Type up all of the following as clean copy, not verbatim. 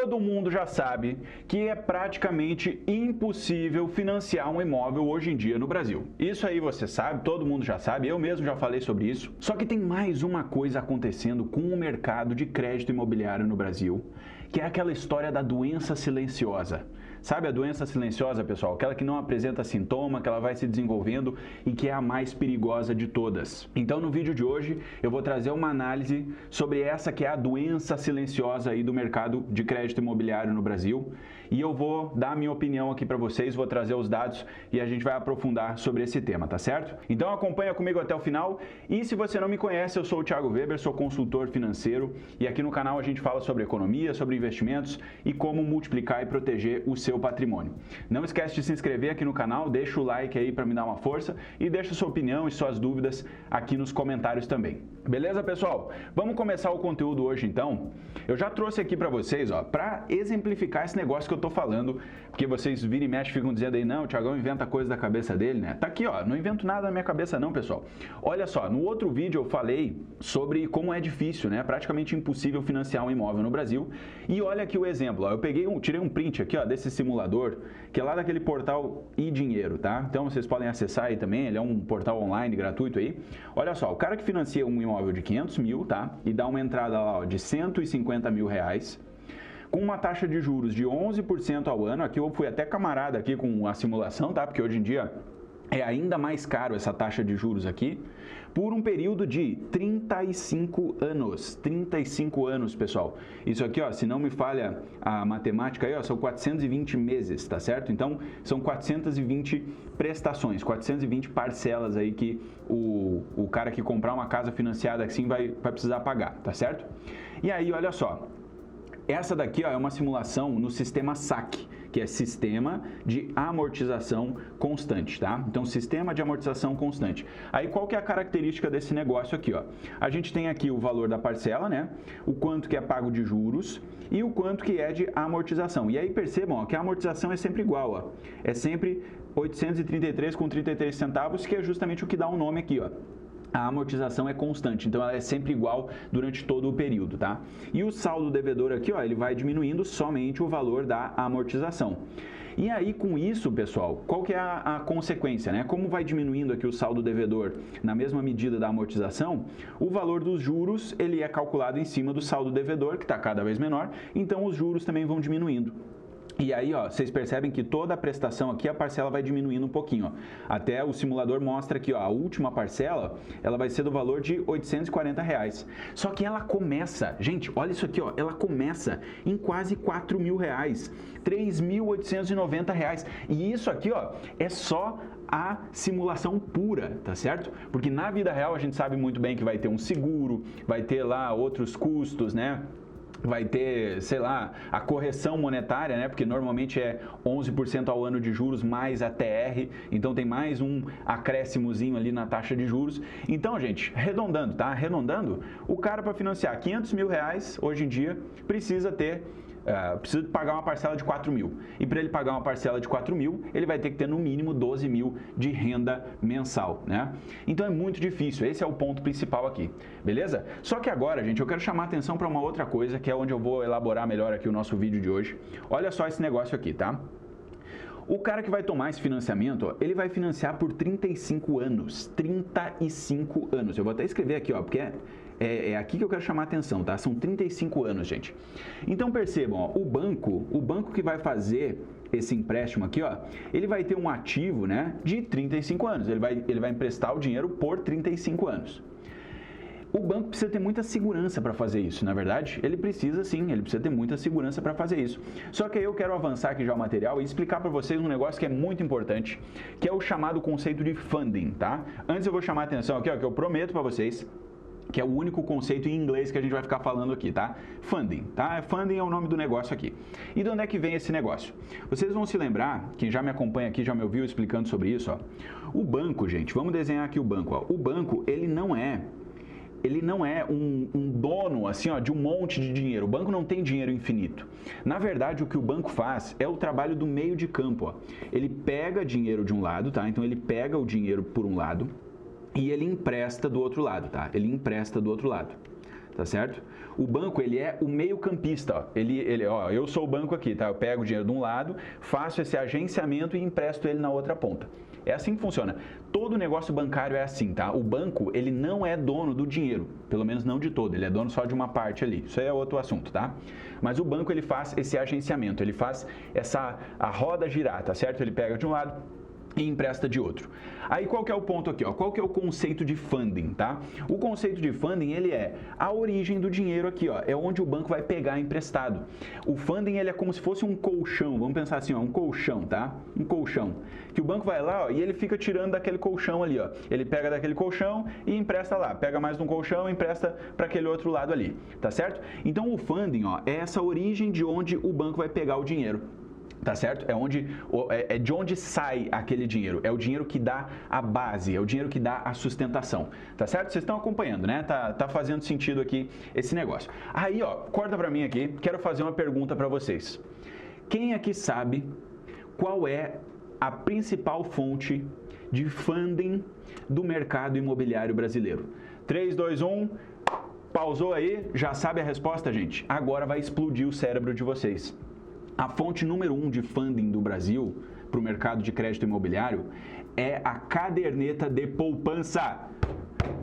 Todo mundo já sabe que é praticamente impossível financiar um imóvel hoje em dia no Brasil. Isso aí você sabe, todo mundo já sabe, eu mesmo já falei sobre isso. Só que tem mais uma coisa acontecendo com o mercado de crédito imobiliário no Brasil, que é aquela história da doença silenciosa. Sabe a doença silenciosa, pessoal? Aquela que não apresenta sintoma, que ela vai se desenvolvendo e que é a mais perigosa de todas. Então, no vídeo de hoje, eu vou trazer uma análise sobre essa que é a doença silenciosa aí do mercado de crédito imobiliário no Brasil. E eu vou dar a minha opinião aqui para vocês, vou trazer os dados e a gente vai aprofundar sobre esse tema, tá certo? Então, acompanha comigo até o final. E se você não me conhece, eu sou o Thiago Weber, sou consultor financeiro e aqui no canal a gente fala sobre economia, sobre investimentos e como multiplicar e proteger o seu patrimônio. Não esquece de se inscrever aqui no canal, deixa o like aí para me dar uma força e deixa sua opinião e suas dúvidas aqui nos comentários também. Beleza, pessoal? Vamos começar o conteúdo hoje então. Eu já trouxe aqui para vocês, ó, para exemplificar esse negócio que eu tô falando, porque vocês viram e mexem, ficam dizendo aí, não, o Thiagão inventa coisa da cabeça dele, né? Tá aqui, ó, não invento nada na minha cabeça não, pessoal. Olha só, no outro vídeo eu falei sobre como é difícil, né? Praticamente impossível financiar um imóvel no Brasil. E olha aqui o exemplo, ó, eu tirei um print aqui, ó, desse simulador, que é lá daquele portal iDinheiro, tá? Então vocês podem acessar aí também, ele é um portal online gratuito aí. Olha só, o cara que financia um imóvel de 500 mil, tá? E dá uma entrada lá, ó, de 150 mil reais, com uma taxa de juros de 11% ao ano. Aqui eu fui até camarada aqui com a simulação, tá? Porque hoje em dia é ainda mais caro essa taxa de juros aqui, por um período de 35 anos. 35 anos, pessoal. Isso aqui, ó, se não me falha a matemática aí, ó, são 420 meses, tá certo? Então, são 420 prestações, 420 parcelas aí que o cara que comprar uma casa financiada assim vai precisar pagar, tá certo? E aí, olha só. Essa daqui, ó, é uma simulação no sistema SAC, que é Sistema de Amortização Constante, tá? Então, Sistema de Amortização Constante. Aí, qual que é a característica desse negócio aqui, ó? A gente tem aqui o valor da parcela, né? O quanto que é pago de juros e o quanto que é de amortização. E aí, percebam, ó, que a amortização é sempre igual, ó. É sempre 833,33 centavos, que é justamente o que dá o nome aqui, ó. A amortização é constante, então ela é sempre igual durante todo o período, tá? E o saldo devedor aqui, ó, ele vai diminuindo somente o valor da amortização. E aí, com isso, pessoal, qual que é a consequência, né? Como vai diminuindo aqui o saldo devedor na mesma medida da amortização, o valor dos juros, ele é calculado em cima do saldo devedor, que está cada vez menor, então os juros também vão diminuindo. E aí, ó, vocês percebem que toda a prestação aqui, a parcela vai diminuindo um pouquinho, ó. Até o simulador mostra que, ó, a última parcela, ela vai ser do valor de R$ 840 reais. Só que ela começa, gente, olha isso aqui, ó, ela começa em quase R$ 4.000, R$ 3.890 reais. E isso aqui, ó, é só a simulação pura, tá certo? Porque na vida real a gente sabe muito bem que vai ter um seguro, vai ter lá outros custos, né? Vai ter, sei lá, a correção monetária, né? Porque normalmente é 11% ao ano de juros mais a TR, então tem mais um acréscimozinho ali na taxa de juros. Então, gente, arredondando, tá? Arredondando, o cara para financiar R$ 500 mil hoje em dia precisa pagar uma parcela de 4 mil. E para ele pagar uma parcela de 4 mil, ele vai ter que ter no mínimo 12 mil de renda mensal, né? Então é muito difícil, esse é o ponto principal aqui, beleza? Só que agora, gente, eu quero chamar a atenção para uma outra coisa, que é onde eu vou elaborar melhor aqui o nosso vídeo de hoje. Olha só esse negócio aqui, tá? O cara que vai tomar esse financiamento, ó, ele vai financiar por 35 anos. 35 anos. Eu vou até escrever aqui, ó, porque é aqui que eu quero chamar a atenção, tá? São 35 anos, gente. Então percebam, ó, o banco que vai fazer esse empréstimo aqui, ó, ele vai ter um ativo, né, de 35 anos. Ele vai emprestar o dinheiro por 35 anos. O banco precisa ter muita segurança para fazer isso, na verdade, ele precisa sim, ele precisa ter muita segurança para fazer isso. Só que aí eu quero avançar aqui já o material e explicar para vocês um negócio que é muito importante, que é o chamado conceito de funding, tá? Antes eu vou chamar a atenção aqui, ó, que eu prometo para vocês, que é o único conceito em inglês que a gente vai ficar falando aqui, tá? Funding, tá? Funding é o nome do negócio aqui. E de onde é que vem esse negócio? Vocês vão se lembrar, quem já me acompanha aqui, já me ouviu explicando sobre isso, ó. O banco, gente, vamos desenhar aqui o banco, ó. O banco, ele não é um dono assim, ó, de um monte de dinheiro. O banco não tem dinheiro infinito. Na verdade, o que o banco faz é o trabalho do meio de campo, ó. Ele pega dinheiro de um lado, tá? Então ele pega o dinheiro por um lado e ele empresta do outro lado, tá? Ele empresta do outro lado, tá certo? O banco, ele é o meio-campista, ó. Ó, eu sou o banco aqui, tá? Eu pego o dinheiro de um lado, faço esse agenciamento e empresto ele na outra ponta. É assim que funciona. Todo negócio bancário é assim, tá? O banco, ele não é dono do dinheiro, pelo menos não de todo, ele é dono só de uma parte ali. Isso aí é outro assunto, tá? Mas o banco, ele faz esse agenciamento, ele faz a roda girar, tá certo? Ele pega de um lado e empresta de outro. Aí qual que é o ponto aqui, ó? Qual que é o conceito de funding, tá? O conceito de funding, ele é a origem do dinheiro aqui, ó, é onde o banco vai pegar emprestado. O funding, ele é como se fosse um colchão, vamos pensar assim, ó, um colchão, tá? Um colchão, que o banco vai lá, ó, e ele fica tirando daquele colchão ali, ó. Ele pega daquele colchão e empresta lá, pega mais de um colchão e empresta para aquele outro lado ali, tá certo? Então o funding, ó, é essa origem de onde o banco vai pegar o dinheiro. Tá certo? É de onde sai aquele dinheiro, é o dinheiro que dá a base, é o dinheiro que dá a sustentação, tá certo? Vocês estão acompanhando, né? Tá fazendo sentido aqui esse negócio. Aí, ó, corta pra mim aqui, quero fazer uma pergunta pra vocês. Quem aqui sabe qual é a principal fonte de funding do mercado imobiliário brasileiro? 3, 2, 1... Pausou aí? Já sabe a resposta, gente? Agora vai explodir o cérebro de vocês. A fonte número 1 de funding do Brasil para o mercado de crédito imobiliário é a caderneta de poupança.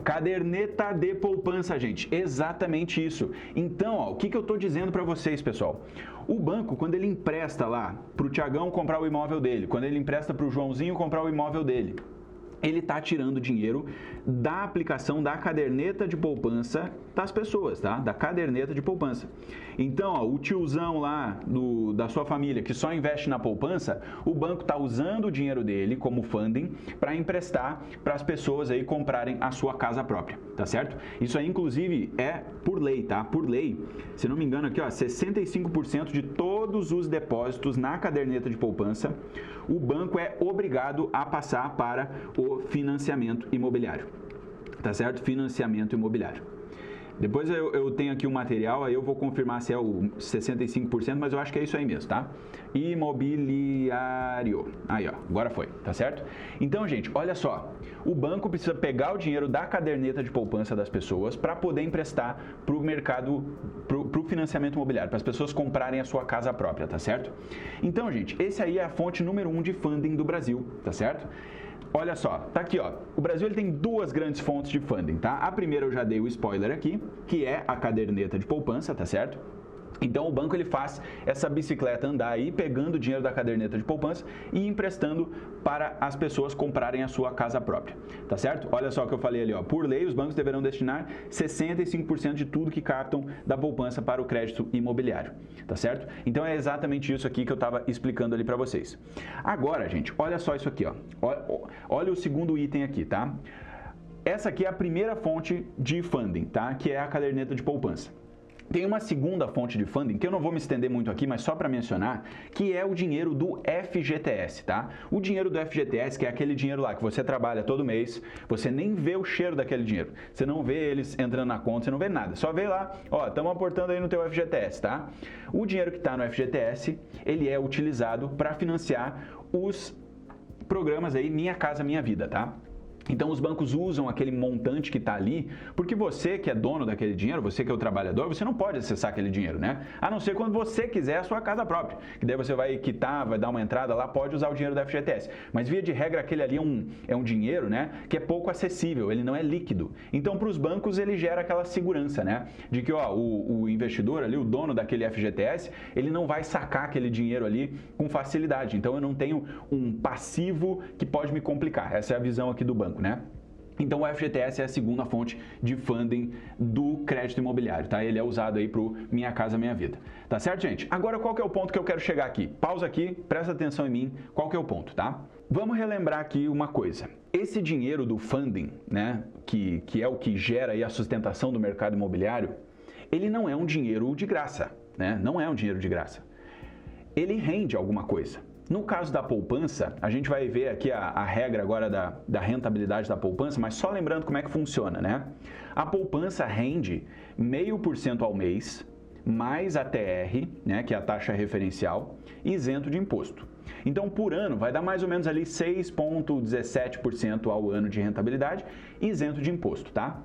Caderneta de poupança, gente. Exatamente isso. Então, ó, o que eu estou dizendo para vocês, pessoal? O banco, quando ele empresta lá para o Tiagão comprar o imóvel dele, quando ele empresta para o Joãozinho comprar o imóvel dele, ele está tirando dinheiro da aplicação da caderneta de poupança das pessoas, tá? Da caderneta de poupança. Então, ó, o tiozão lá da sua família que só investe na poupança, o banco está usando o dinheiro dele como funding para emprestar para as pessoas aí comprarem a sua casa própria, tá certo? Isso aí, inclusive, é por lei, tá? Por lei, se não me engano aqui, ó, 65% de todos os depósitos na caderneta de poupança, o banco é obrigado a passar para o financiamento imobiliário, tá certo? Financiamento imobiliário. Depois eu tenho aqui um material, aí eu vou confirmar se é o 65%, mas eu acho que é isso aí mesmo, tá? Imobiliário. Aí, ó, agora foi, tá certo? Então, gente, olha só, o banco precisa pegar o dinheiro da caderneta de poupança das pessoas para poder emprestar para o mercado, para o financiamento imobiliário, para as pessoas comprarem a sua casa própria, tá certo? Então, gente, esse aí é a fonte número 1 de funding do Brasil, tá certo? Olha só, tá aqui, ó. O Brasil ele tem duas grandes fontes de funding, tá? A primeira eu já dei o spoiler aqui, que é a caderneta de poupança, tá certo? Então o banco ele faz essa bicicleta andar aí, pegando o dinheiro da caderneta de poupança e emprestando para as pessoas comprarem a sua casa própria, tá certo? Olha só o que eu falei ali, ó. Por lei, os bancos deverão destinar 65% de tudo que captam da poupança para o crédito imobiliário, tá certo? Então é exatamente isso aqui que eu estava explicando ali para vocês. Agora, gente, olha só isso aqui, ó. Olha o segundo item aqui, tá? Essa aqui é a primeira fonte de funding, tá? Que é a caderneta de poupança. Tem uma segunda fonte de funding, que eu não vou me estender muito aqui, mas só para mencionar, que é o dinheiro do FGTS, tá? O dinheiro do FGTS, que é aquele dinheiro lá que você trabalha todo mês, você nem vê o cheiro daquele dinheiro, você não vê eles entrando na conta, você não vê nada, só vê lá, ó, estamos aportando aí no teu FGTS, tá? O dinheiro que está no FGTS, ele é utilizado para financiar os programas aí Minha Casa Minha Vida, tá? Então os bancos usam aquele montante que está ali, porque você que é dono daquele dinheiro, você que é o trabalhador, você não pode acessar aquele dinheiro, né? A não ser quando você quiser a sua casa própria, que daí você vai quitar, vai dar uma entrada lá, pode usar o dinheiro do FGTS. Mas via de regra aquele ali é um dinheiro, né, que é pouco acessível, ele não é líquido. Então para os bancos ele gera aquela segurança, né, de que ó, o investidor ali, o dono daquele FGTS, ele não vai sacar aquele dinheiro ali com facilidade. Então eu não tenho um passivo que pode me complicar. Essa é a visão aqui do banco, né? Então o FGTS é a segunda fonte de funding do crédito imobiliário, tá? Ele é usado aí pro Minha Casa Minha Vida. Tá certo, gente? Agora qual que é o ponto que eu quero chegar aqui? Pausa aqui, presta atenção em mim, qual que é o ponto, tá? Vamos relembrar aqui uma coisa. Esse dinheiro do funding, né, que é o que gera aí a sustentação do mercado imobiliário, ele não é um dinheiro de graça, né? Não é um dinheiro de graça. Ele rende alguma coisa. No caso da poupança, a gente vai ver aqui a regra agora da rentabilidade da poupança, mas só lembrando como é que funciona, né? A poupança rende 0,5% ao mês, mais a TR, né, que é a taxa referencial, isento de imposto. Então, por ano, vai dar mais ou menos ali 6,17% ao ano de rentabilidade, isento de imposto, tá?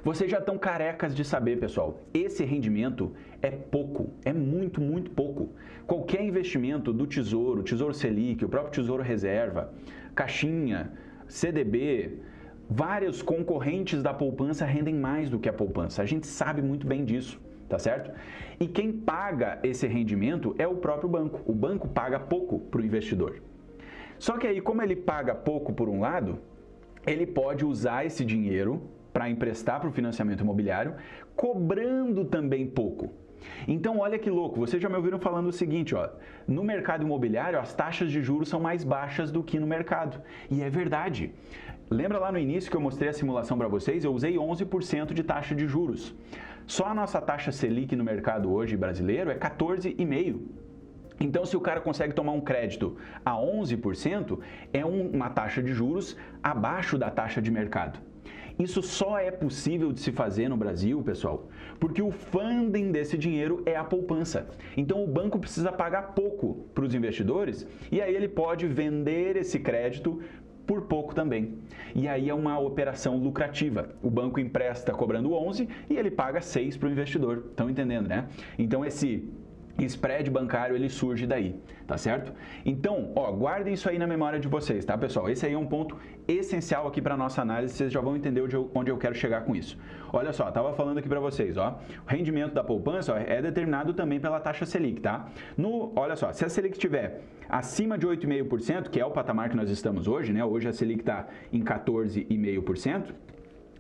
Vocês já estão carecas de saber, pessoal, esse rendimento é pouco, é muito, muito pouco. Qualquer investimento do Tesouro, Tesouro Selic, o próprio Tesouro Reserva, Caixinha, CDB, vários concorrentes da poupança rendem mais do que a poupança. A gente sabe muito bem disso, tá certo? E quem paga esse rendimento é o próprio banco. O banco paga pouco para o investidor. Só que aí, como ele paga pouco por um lado, ele pode usar esse dinheiro para emprestar para o financiamento imobiliário, cobrando também pouco. Então, olha que louco, vocês já me ouviram falando o seguinte, ó, no mercado imobiliário as taxas de juros são mais baixas do que no mercado. E é verdade. Lembra lá no início que eu mostrei a simulação para vocês? Eu usei 11% de taxa de juros. Só a nossa taxa Selic no mercado hoje brasileiro é 14,5%. Então, se o cara consegue tomar um crédito a 11%, é uma taxa de juros abaixo da taxa de mercado. Isso só é possível de se fazer no Brasil, pessoal, porque o funding desse dinheiro é a poupança. Então, o banco precisa pagar pouco para os investidores e aí ele pode vender esse crédito por pouco também. E aí é uma operação lucrativa. O banco empresta cobrando 11 e ele paga 6 para o investidor. Estão entendendo, né? Então, esse spread bancário, ele surge daí, tá certo? Então, ó, guardem isso aí na memória de vocês, tá, pessoal? Esse aí é um ponto essencial aqui para nossa análise, vocês já vão entender onde eu quero chegar com isso. Olha só, tava falando aqui para vocês, ó, o rendimento da poupança, ó, é determinado também pela taxa Selic, tá? Olha só, se a Selic estiver acima de 8,5%, que é o patamar que nós estamos hoje, né? Hoje a Selic está em 14,5%.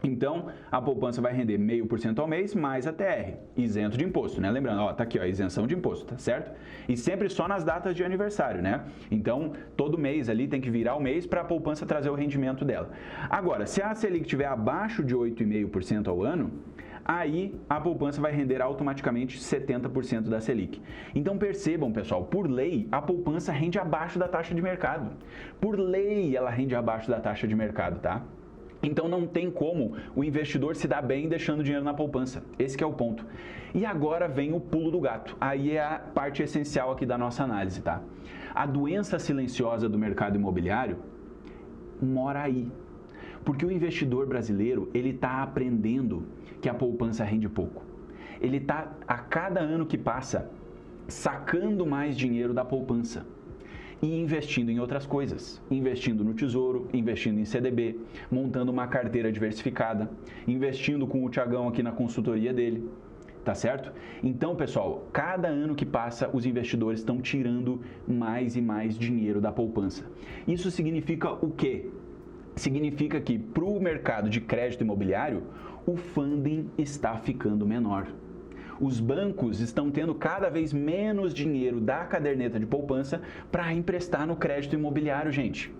Então, a poupança vai render 0,5% ao mês, mais a TR, isento de imposto, né? Lembrando, ó, tá aqui, ó, isenção de imposto, tá certo? E sempre só nas datas de aniversário, né? Então, todo mês ali tem que virar o mês para a poupança trazer o rendimento dela. Agora, se a Selic estiver abaixo de 8,5% ao ano, aí a poupança vai render automaticamente 70% da Selic. Então percebam, pessoal, por lei, a poupança rende abaixo da taxa de mercado. Por lei, ela rende abaixo da taxa de mercado, tá? Então não tem como o investidor se dar bem deixando dinheiro na poupança. Esse que é o ponto. E agora vem o pulo do gato. Aí é a parte essencial aqui da nossa análise, tá? A doença silenciosa do mercado imobiliário mora aí. Porque o investidor brasileiro, ele está aprendendo que a poupança rende pouco. Ele está, a cada ano que passa, sacando mais dinheiro da poupança e investindo em outras coisas, investindo no Tesouro, investindo em CDB, montando uma carteira diversificada, investindo com o Thiagão aqui na consultoria dele, tá certo? Então, pessoal, cada ano que passa, os investidores estão tirando mais e mais dinheiro da poupança. Isso significa o quê? Significa que para o mercado de crédito imobiliário, o funding está ficando menor. Os bancos estão tendo cada vez menos dinheiro da caderneta de poupança para emprestar no crédito imobiliário, gente.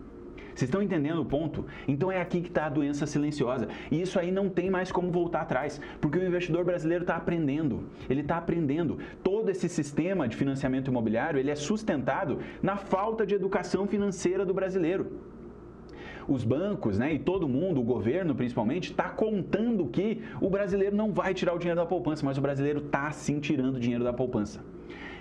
Vocês estão entendendo o ponto? Então é aqui que está a doença silenciosa. E isso aí não tem mais como voltar atrás, porque o investidor brasileiro está aprendendo. Ele está aprendendo. Todo esse sistema de financiamento imobiliário, ele é sustentado na falta de educação financeira do brasileiro. Os bancos, né, e todo mundo, o governo principalmente, está contando que o brasileiro não vai tirar o dinheiro da poupança, mas o brasileiro está sim tirando o dinheiro da poupança.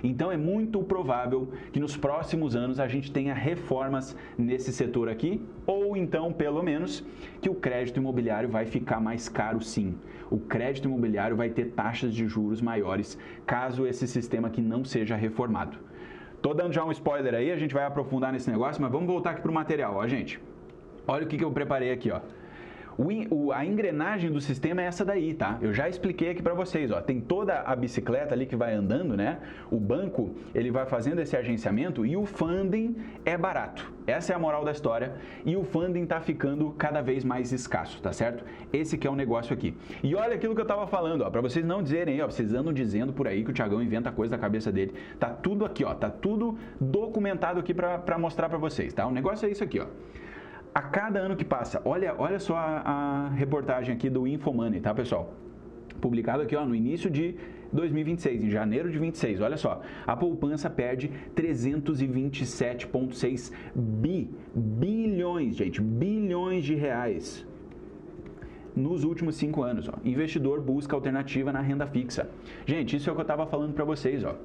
Então é muito provável que nos próximos anos a gente tenha reformas nesse setor aqui, ou então, pelo menos, que o crédito imobiliário vai ficar mais caro sim. O crédito imobiliário vai ter taxas de juros maiores, caso esse sistema aqui não seja reformado. Tô dando já um spoiler aí, a gente vai aprofundar nesse negócio, mas vamos voltar aqui para o material, ó, gente. Olha o que eu preparei aqui, ó. A engrenagem do sistema é essa daí, tá? Eu já expliquei aqui para vocês, ó. Tem toda a bicicleta ali que vai andando, né? O banco, ele vai fazendo esse agenciamento e o funding é barato. Essa é a moral da história. E o funding tá ficando cada vez mais escasso, tá certo? Esse que é o negócio aqui. E olha aquilo que eu tava falando, ó. Para vocês não dizerem, ó. Vocês andam dizendo por aí que o Thiagão inventa coisa da cabeça dele. Tá tudo aqui, ó. Tá tudo documentado aqui para mostrar para vocês, tá? O negócio é isso aqui, ó. A cada ano que passa, olha só a reportagem aqui do InfoMoney, tá, pessoal? Publicado aqui, ó, no início de 2026, em janeiro de 26, olha só. A poupança perde 327,6 bilhões, gente, bilhões de reais nos últimos 5 anos, ó. Investidor busca alternativa na renda fixa. Gente, isso é o que eu estava falando para vocês, ó.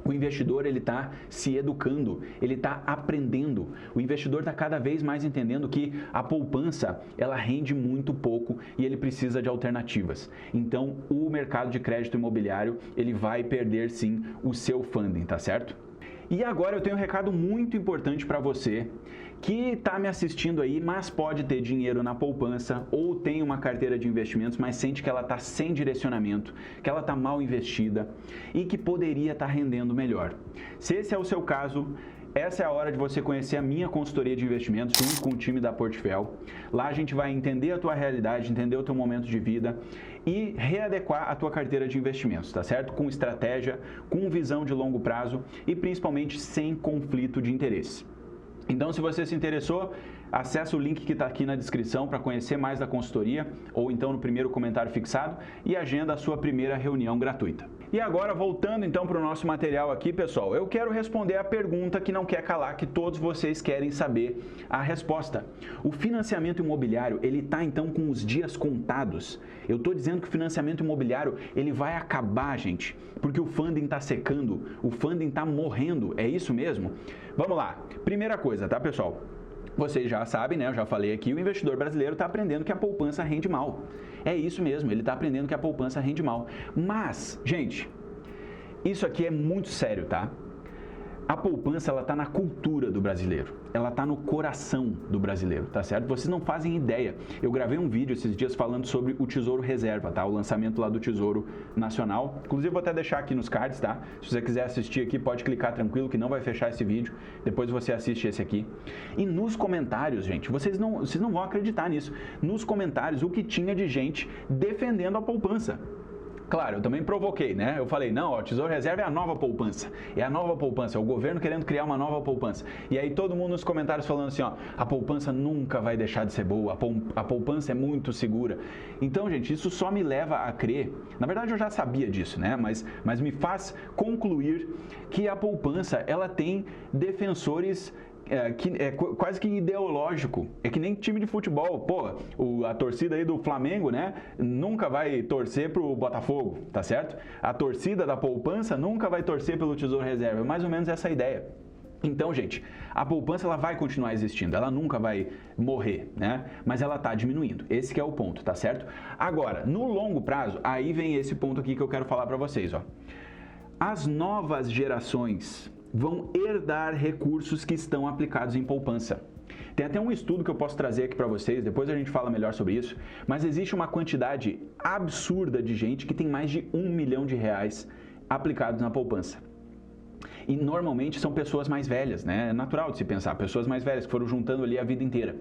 O investidor, ele está se educando, ele está aprendendo. O investidor está cada vez mais entendendo que a poupança, ela rende muito pouco e ele precisa de alternativas. Então, o mercado de crédito imobiliário, ele vai perder sim o seu funding, tá certo? E agora eu tenho um recado muito importante para você que está me assistindo aí, mas pode ter dinheiro na poupança ou tem uma carteira de investimentos, mas sente que ela está sem direcionamento, que ela está mal investida e que poderia estar rendendo melhor. Se esse é o seu caso, essa é a hora de você conhecer a minha consultoria de investimentos junto com o time da Portfel. Lá a gente vai entender a tua realidade, entender o teu momento de vida e readequar a tua carteira de investimentos, tá certo? Com estratégia, com visão de longo prazo e principalmente sem conflito de interesse. Então, se você se interessou, acessa o link que está aqui na descrição para conhecer mais da consultoria ou então no primeiro comentário fixado e agenda a sua primeira reunião gratuita. E agora, voltando então para o nosso material aqui, pessoal, eu quero responder a pergunta que não quer calar, que todos vocês querem saber a resposta. O financiamento imobiliário, ele está então com os dias contados? Eu estou dizendo que o financiamento imobiliário, ele vai acabar, gente, porque o funding está secando, o funding está morrendo, é isso mesmo? Vamos lá, primeira coisa, tá, pessoal? Vocês já sabem, né? Eu já falei aqui, o investidor brasileiro está aprendendo que a poupança rende mal. É isso mesmo, ele está aprendendo que a poupança rende mal. Mas, gente, isso aqui é muito sério, tá? A poupança, ela está na cultura do brasileiro, ela está no coração do brasileiro, tá certo? Vocês não fazem ideia. Eu gravei um vídeo esses dias falando sobre o Tesouro Reserva, tá? O lançamento lá do Tesouro Nacional. Inclusive, vou até deixar aqui nos cards, tá? Se você quiser assistir aqui, pode clicar tranquilo que não vai fechar esse vídeo. Depois você assiste esse aqui. E nos comentários, gente, vocês não vão acreditar nisso. Nos comentários, o que tinha de gente defendendo a poupança. Claro, eu também provoquei, né? Eu falei, não, ó, Tesouro Reserva é a nova poupança. É a nova poupança, é o governo querendo criar uma nova poupança. E aí todo mundo nos comentários falando assim, ó, a poupança nunca vai deixar de ser boa, a poupança é muito segura. Então, gente, isso só me leva a crer, na verdade eu já sabia disso, né? Mas me faz concluir que a poupança, ela tem defensores que é quase que ideológico, é que nem time de futebol, pô, a torcida aí do Flamengo, né, nunca vai torcer pro Botafogo, tá certo? A torcida da poupança nunca vai torcer pelo Tesouro Reserva, é mais ou menos essa a ideia. Então, gente, a poupança ela vai continuar existindo, ela nunca vai morrer, né? Mas ela tá diminuindo, esse que é o ponto, tá certo? Agora, no longo prazo, aí vem esse ponto aqui que eu quero falar para vocês, ó. As novas gerações vão herdar recursos que estão aplicados em poupança. Tem até um estudo que eu posso trazer aqui para vocês, depois a gente fala melhor sobre isso, mas existe uma quantidade absurda de gente que tem mais de R$1 milhão aplicados na poupança. E normalmente são pessoas mais velhas, né? É natural de se pensar, pessoas mais velhas que foram juntando ali a vida inteira.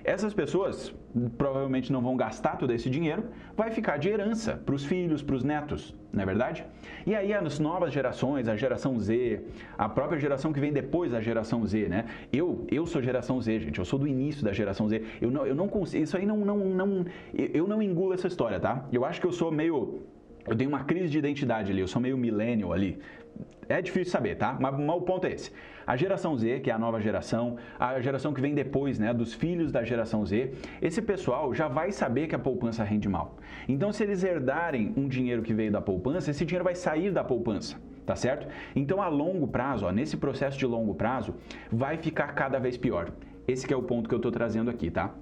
Essas pessoas provavelmente não vão gastar todo esse dinheiro, vai ficar de herança para os filhos, para os netos, não é verdade? E aí as novas gerações, a geração Z, a própria geração que vem depois da geração Z, né? Eu sou geração Z, gente, eu sou do início da geração Z, eu não consigo, isso aí eu não engulo essa história, tá? Eu acho que eu sou meio... Eu tenho uma crise de identidade ali, eu sou meio millennial ali. É difícil saber, tá? Mas o ponto é esse. A geração Z, que é a nova geração, a geração que vem depois, né, dos filhos da geração Z, esse pessoal já vai saber que a poupança rende mal. Então, se eles herdarem um dinheiro que veio da poupança, esse dinheiro vai sair da poupança, tá certo? Então, a longo prazo, ó, nesse processo de longo prazo, vai ficar cada vez pior. Esse que é o ponto que eu tô trazendo aqui, tá?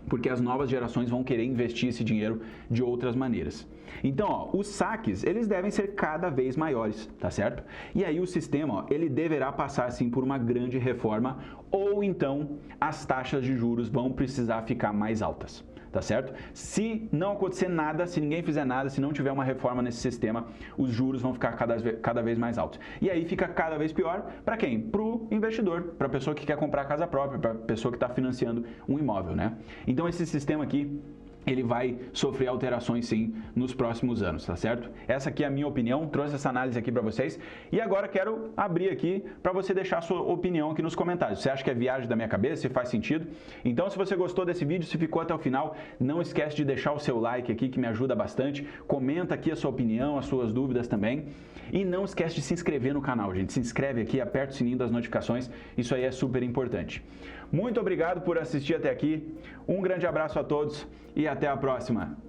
Porque as novas gerações vão querer investir esse dinheiro de outras maneiras. Então, ó, os saques, eles devem ser cada vez maiores, tá certo? E aí o sistema, ó, ele deverá passar, sim, por uma grande reforma ou então as taxas de juros vão precisar ficar mais altas, tá certo? Se não acontecer nada, se ninguém fizer nada, se não tiver uma reforma nesse sistema, os juros vão ficar cada vez mais altos. E aí fica cada vez pior para quem? Para o investidor, para a pessoa que quer comprar a casa própria, para a pessoa que está financiando um imóvel, né? Então esse sistema aqui, ele vai sofrer alterações sim nos próximos anos, tá certo? Essa aqui é a minha opinião, trouxe essa análise aqui para vocês e agora quero abrir aqui para você deixar a sua opinião aqui nos comentários. Você acha que é viagem da minha cabeça, se faz sentido? Então se você gostou desse vídeo, se ficou até o final, não esquece de deixar o seu like aqui que me ajuda bastante, comenta aqui a sua opinião, as suas dúvidas também e não esquece de se inscrever no canal, gente. Se inscreve aqui, aperta o sininho das notificações, isso aí é super importante. Muito obrigado por assistir até aqui, um grande abraço a todos e até a próxima!